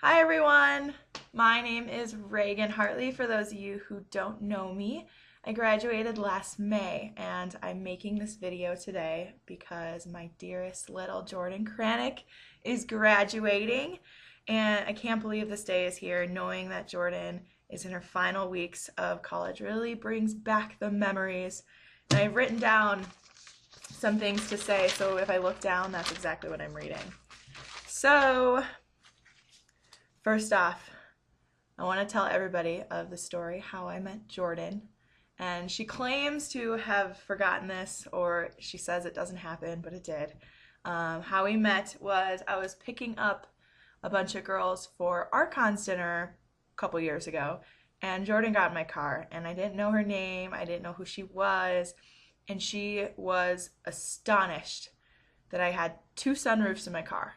Hi everyone, my name is Reagan Hartley. For those of you who don't know me, I graduated last May and I'm making this video today because my dearest little Jordan Cranick is graduating and I can't believe this day is here. Knowing that Jordan is in her final weeks of college really brings back the memories. And I've written down some things to say, so if I look down, that's exactly what I'm reading. So, first off, I want to tell everybody of the story how I met Jordan. And she claims to have forgotten this, or she says it doesn't happen, but it did. How we met was I was picking up a bunch of girls for Archon's dinner a couple years ago, and Jordan got in my car, and I didn't know her name, I didn't know who she was, and she was astonished that I had two sunroofs in my car.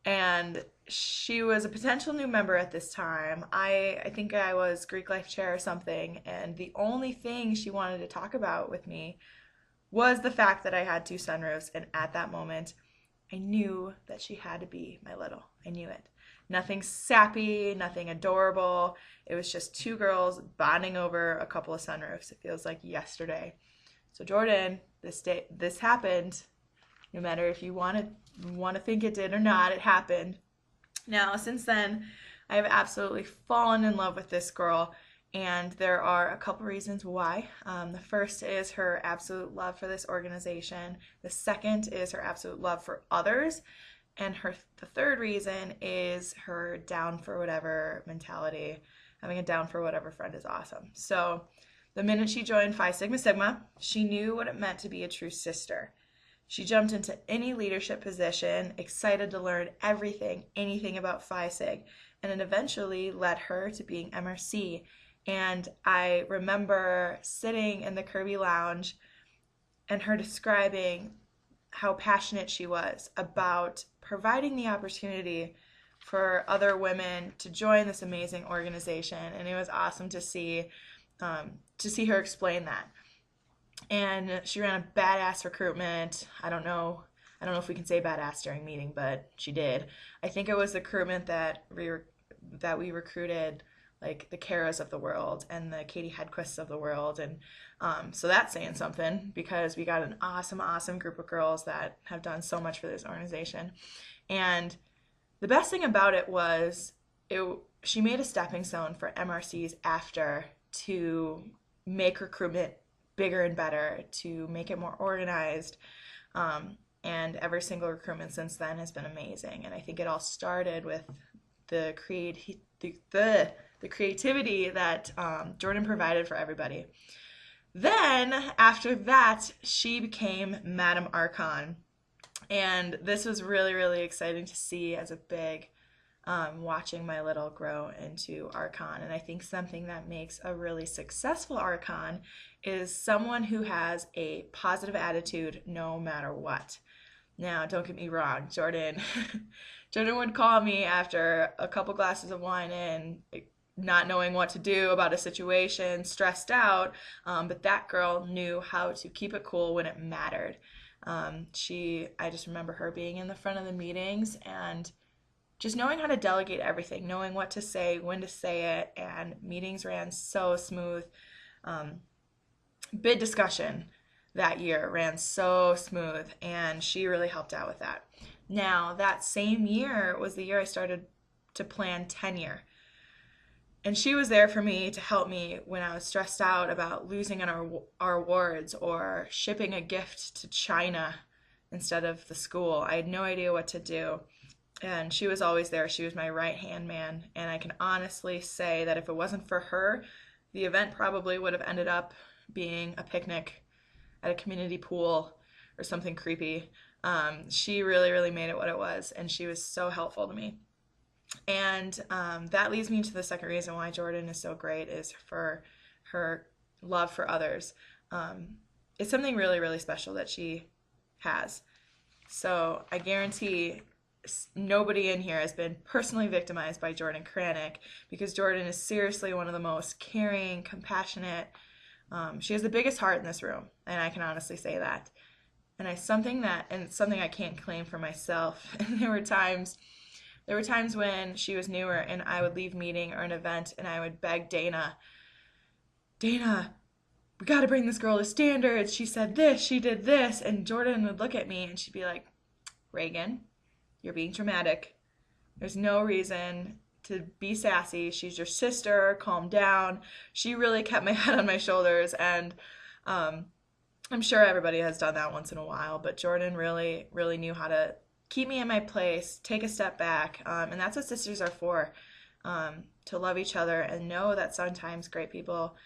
And she was a potential new member at this time. I think I was Greek life chair or something, and the only thing she wanted to talk about with me was the fact that I had two sunroofs, and at that moment, I knew that she had to be my little. I knew it. Nothing sappy, nothing adorable. It was just two girls bonding over a couple of sunroofs. It feels like yesterday. So Jordan, this happened. No matter if you want to think it did or not, it happened. Now, since then, I have absolutely fallen in love with this girl, and there are a couple reasons why. The first is her absolute love for this organization. The second is her absolute love for others. And the third reason is her down for whatever mentality. Having a down for whatever friend is awesome. So the minute she joined Phi Sigma Sigma, she knew what it meant to be a true sister. She jumped into any leadership position, excited to learn anything about Phi Sig, and it eventually led her to being MRC. And I remember sitting in the Kirby Lounge and her describing how passionate she was about providing the opportunity for other women to join this amazing organization. And it was awesome to see her explain that. And she ran a badass recruitment. I don't know if we can say badass during meeting, but she did. I think it was the recruitment that we recruited like the Karas of the world and the Katie Hedquists of the world, and so that's saying something because we got an awesome group of girls that have done so much for this organization. And the best thing about it was she made a stepping stone for MRCs after to make recruitment bigger and better, to make it more organized, and every single recruitment since then has been amazing. And I think it all started with the creativity that Jordan provided for everybody. Then after that, she became Madam Archon, and this was really exciting to see as a big watching my little grow into Archon. And I think something that makes a really successful Archon is someone who has a positive attitude no matter what. Now, don't get me wrong, Jordan would call me after a couple glasses of wine in, not knowing what to do about a situation, stressed out, but that girl knew how to keep it cool when it mattered. I just remember her being in the front of the meetings and just knowing how to delegate everything, knowing what to say, when to say it, and meetings ran so smooth. Bid discussion that year ran so smooth, and she really helped out with that. Now, that same year was the year I started to plan tenure. And she was there for me to help me when I was stressed out about losing our awards or shipping a gift to China instead of the school. I had no idea what to do. And she was always there. She was my right-hand man. And I can honestly say that if it wasn't for her, the event probably would have ended up being a picnic at a community pool or something creepy. She really made it what it was, and she was so helpful to me. And that leads me to the second reason why Jordan is so great is for her love for others. It's something really special that she has. So I guarantee nobody in here has been personally victimized by Jordan Cranick, because Jordan is seriously one of the most caring, compassionate. She has the biggest heart in this room, and I can honestly say that. And it's something I can't claim for myself. And there were times There were times when she was newer and I would leave meeting or an event and I would beg Dana, Dana, we got to bring this girl to standards. She said this, she did this. And Jordan would look at me and she'd be like, Reagan, you're being dramatic. There's no reason to be sassy. She's your sister. Calm down. She really kept my head on my shoulders. And I'm sure everybody has done that once in a while, but Jordan really, really knew how to keep me in my place, take a step back. And that's what sisters are for, to love each other and know that sometimes great people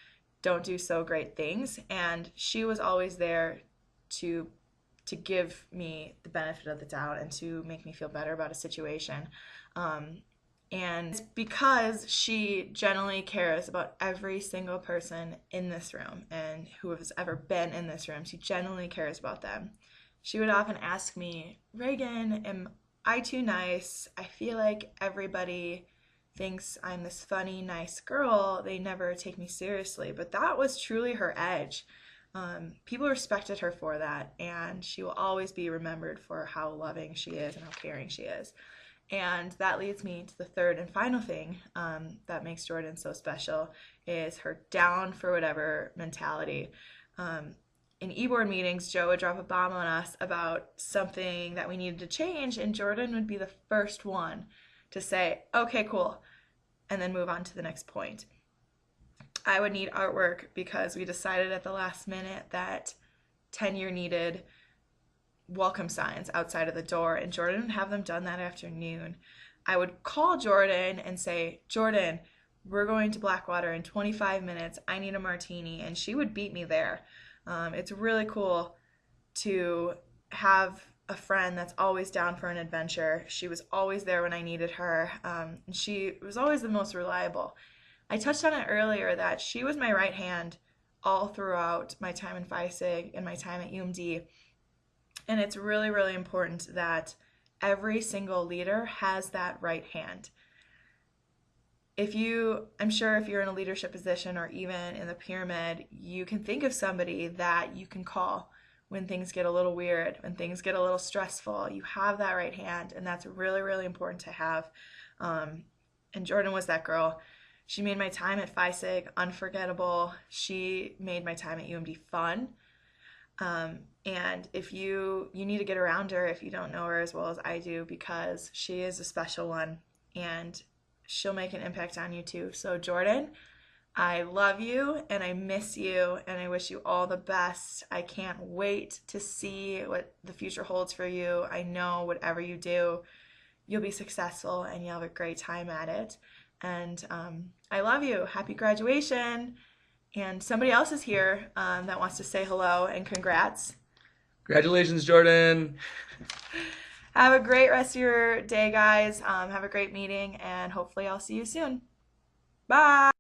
don't do so great things. And she was always there to give me the benefit of the doubt and to make me feel better about a situation. And it's because she genuinely cares about every single person in this room and who has ever been in this room. She genuinely cares about them. She would often ask me, Reagan, am I too nice? I feel like everybody thinks I'm this funny, nice girl. They never take me seriously. But that was truly her edge. People respected her for that, and she will always be remembered for how loving she is and how caring she is. And that leads me to the third and final thing that makes Jordan so special is her down for whatever mentality. In e-board meetings, Joe would drop a bomb on us about something that we needed to change, and Jordan would be the first one to say, okay, cool, and then move on to the next point. I would need artwork because we decided at the last minute that tenure needed welcome signs outside of the door, and Jordan would have them done that afternoon. I would call Jordan and say, Jordan, we're going to Blackwater in 25 minutes. I need a martini, and she would beat me there. It's really cool to have a friend that's always down for an adventure. She was always there when I needed her, and she was always the most reliable. I touched on it earlier that she was my right hand all throughout my time in Phi Sig and my time at UMD. And it's really, really important that every single leader has that right hand. I'm sure if you're in a leadership position or even in the pyramid, you can think of somebody that you can call when things get a little weird, when things get a little stressful. You have that right hand, and that's really, really important to have. And Jordan was that girl. She made my time at Phi Sig unforgettable. She made my time at UMD fun. And if you need to get around her if you don't know her as well as I do, because she is a special one and she'll make an impact on you too. So Jordan, I love you and I miss you and I wish you all the best. I can't wait to see what the future holds for you. I know whatever you do, you'll be successful and you'll have a great time at it. And I love you. Happy graduation. And somebody else is here that wants to say hello and congrats. Congratulations, Jordan. Have a great rest of your day, guys. Have a great meeting, and hopefully I'll see you soon. Bye.